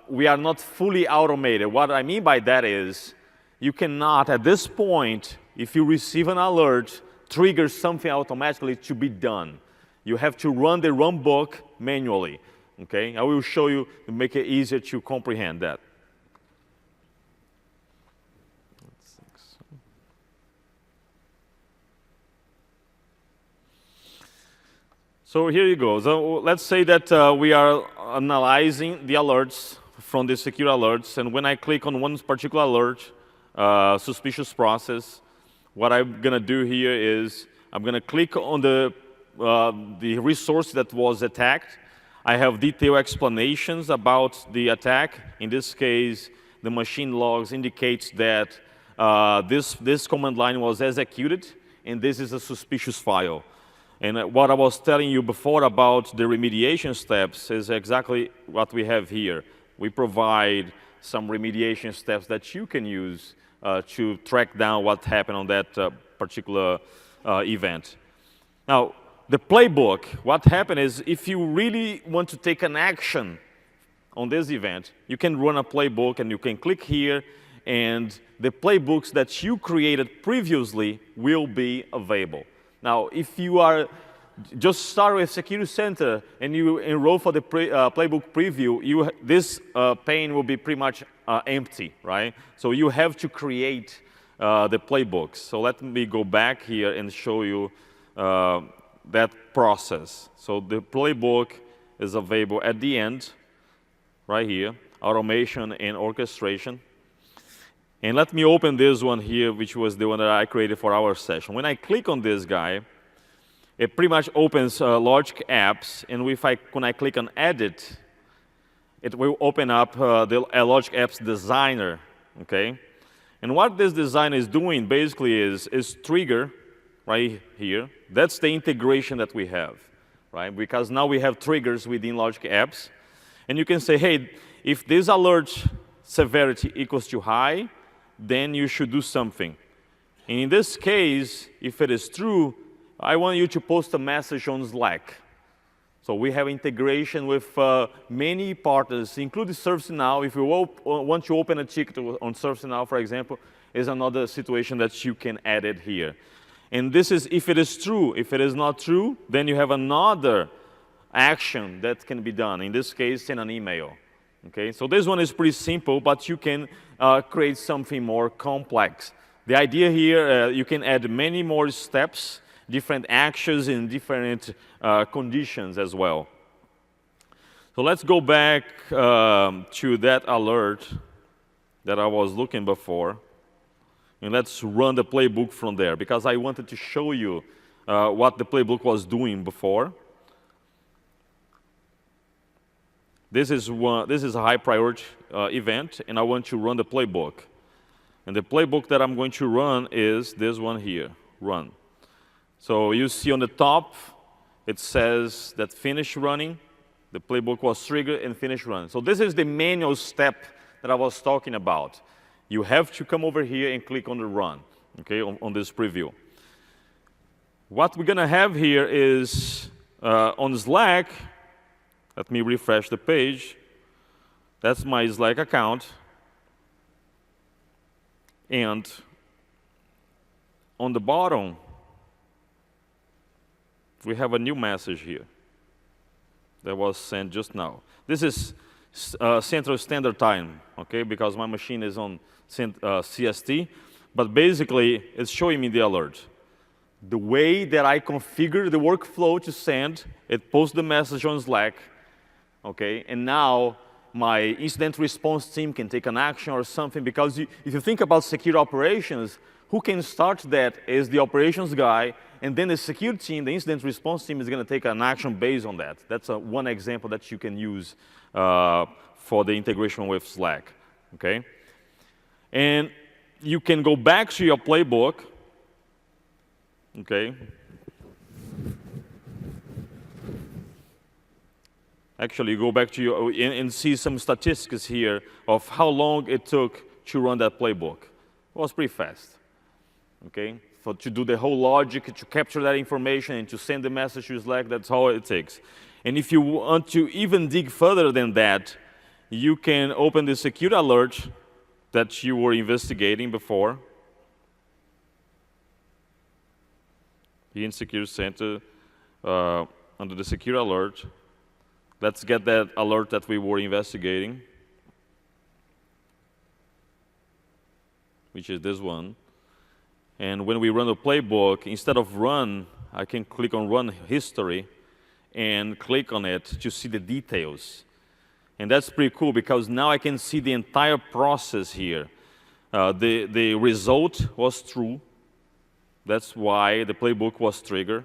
we are not fully automated. What I mean by that is you cannot, at this point, if you receive an alert, trigger something automatically to be done. You have to run the runbook manually. Okay? I will show you to make it easier to comprehend that. So here you go. So let's say that we are analyzing the alerts from the secure alerts, and when I click on one particular alert, suspicious process, what I'm going to do here is I'm going to click on the resource that was attacked. I have detailed explanations about the attack. In this case, the machine logs indicates that this command line was executed, and this is a suspicious file. And what I was telling you before about the remediation steps is exactly what we have here. We provide some remediation steps that you can use to track down what happened on that particular event. Now, the playbook, what happened is if you really want to take an action on this event, you can run a playbook and you can click here, and the playbooks that you created previously will be available. Now, if you are just start with Security Center and you enroll for the playbook preview, this pane will be pretty much empty, right? So you have to create the playbooks. So let me go back here and show you that process. So the playbook is available at the end, right here, automation and orchestration. And let me open this one here, which was the one that I created for our session. When I click on this guy, it pretty much opens Logic Apps, and when I click on Edit, it will open up the Logic Apps Designer, okay? And what this design is doing basically is trigger right here. That's the integration that we have, right? Because now we have triggers within Logic Apps, and you can say, hey, if this alert severity equals to high, then you should do something. And in this case, if it is true, I want you to post a message on Slack. So we have integration with many partners, including ServiceNow. If you want to open a ticket on ServiceNow, for example, is another situation that you can add it here. And this is if it is true. If it is not true, then you have another action that can be done. In this case, send an email. Okay, so this one is pretty simple, but you can create something more complex. The idea here, you can add many more steps, different actions in different conditions as well. So let's go back to that alert that I was looking before, and let's run the playbook from there, because I wanted to show you what the playbook was doing before. This is a high priority event, and I want to run the playbook. And the playbook that I'm going to run is this one here, run. So you see on the top, it says that finish running. The playbook was triggered and finish running. So this is the manual step that I was talking about. You have to come over here and click on the run, okay, on this preview. What we're going to have here is on Slack. Let me refresh the page. That's my Slack account. And on the bottom, we have a new message here. that was sent just now. This is Central Standard Time, okay, because my machine is on CST, but basically it's showing me the alert. The way that I configure the workflow to send, it posts the message on Slack, okay, and now my incident response team can take an action or something, because if you think about security operations, who can start that is the operations guy, and then the security team, the incident response team, is going to take an action based on that. That's one example that you can use for the integration with Slack, okay? And you can go back to your playbook, okay? Actually, go back to your, and see some statistics here of how long it took to run that playbook. It was pretty fast, okay? To do the whole logic, to capture that information and to send the message to Slack, that's all it takes. And if you want to even dig further than that, you can open the security alert that you were investigating before. Here in Security Center, under the security alert, let's get that alert that we were investigating, which is this one. And when we run the playbook, instead of run, I can click on run history and click on it to see the details. And that's pretty cool, because now I can see the entire process here. The result was true. That's why the playbook was triggered.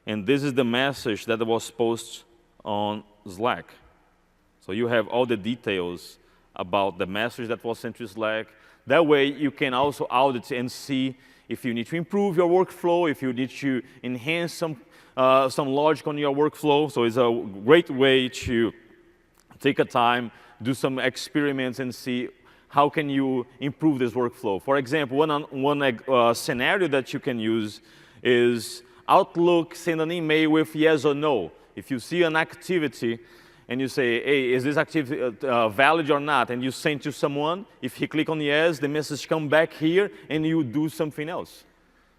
And this is the message that was posted on Slack. So you have all the details about the message that was sent to Slack. That way you can also audit and see if you need to improve your workflow, if you need to enhance some logic on your workflow. So it's a great way to take a time, do some experiments, and see how can you improve this workflow. For example, one scenario that you can use is Outlook send an email with yes or no. If you see an activity and you say, hey, is this activity valid or not? And you send to someone, if he click on yes, the message come back here and you do something else.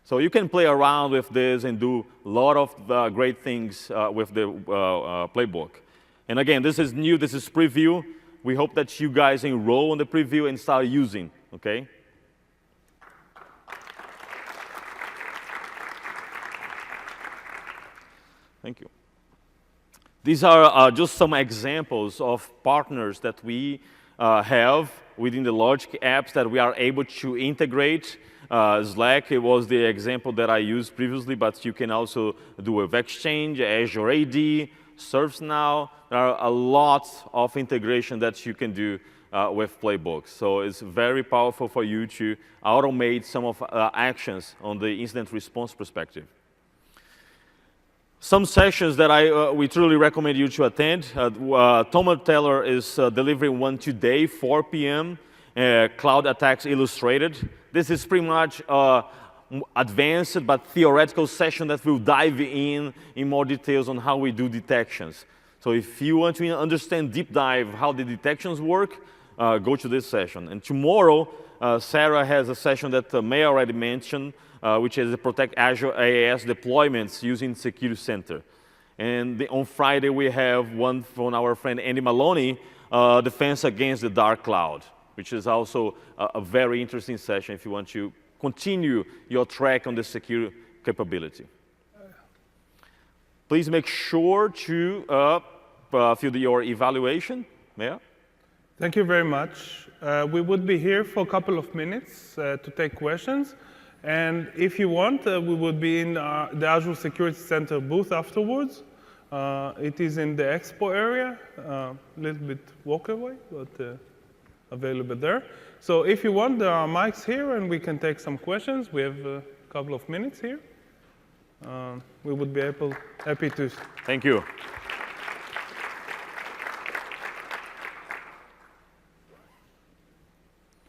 So you can play around with this and do a lot of great things with the playbook. And again, this is new, this is preview. We hope that you guys enroll in the preview and start using, okay? Thank you. These are just some examples of partners that we have within the Logic apps that we are able to integrate. Slack, it was the example that I used previously, but you can also do with Exchange, Azure AD, ServiceNow. There are a lot of integration that you can do with playbooks. So it's very powerful for you to automate some of actions on the incident response perspective. Some sessions that we truly recommend you to attend. Thomas Teller is delivering one today, 4 p.m., Cloud Attacks Illustrated. This is pretty much advanced but theoretical session that will dive in more details on how we do detections. So if you want to understand deep dive how the detections work, go to this session. And tomorrow, Sarah has a session that May already mentioned, which is to protect Azure AAS deployments using Security Center. And on Friday, we have one from our friend Andy Maloney, Defense Against the Dark Cloud, which is also a very interesting session if you want to continue your track on the security capability. Please make sure to fill your evaluation. Yeah? Thank you very much. We would be here for a couple of minutes to take questions. And if you want, we would be in the Azure Security Center booth afterwards. It is in the expo area, a little bit walk away, but available there. So if you want, there are mics here, and we can take some questions. We have a couple of minutes here. We would be happy to. Thank you.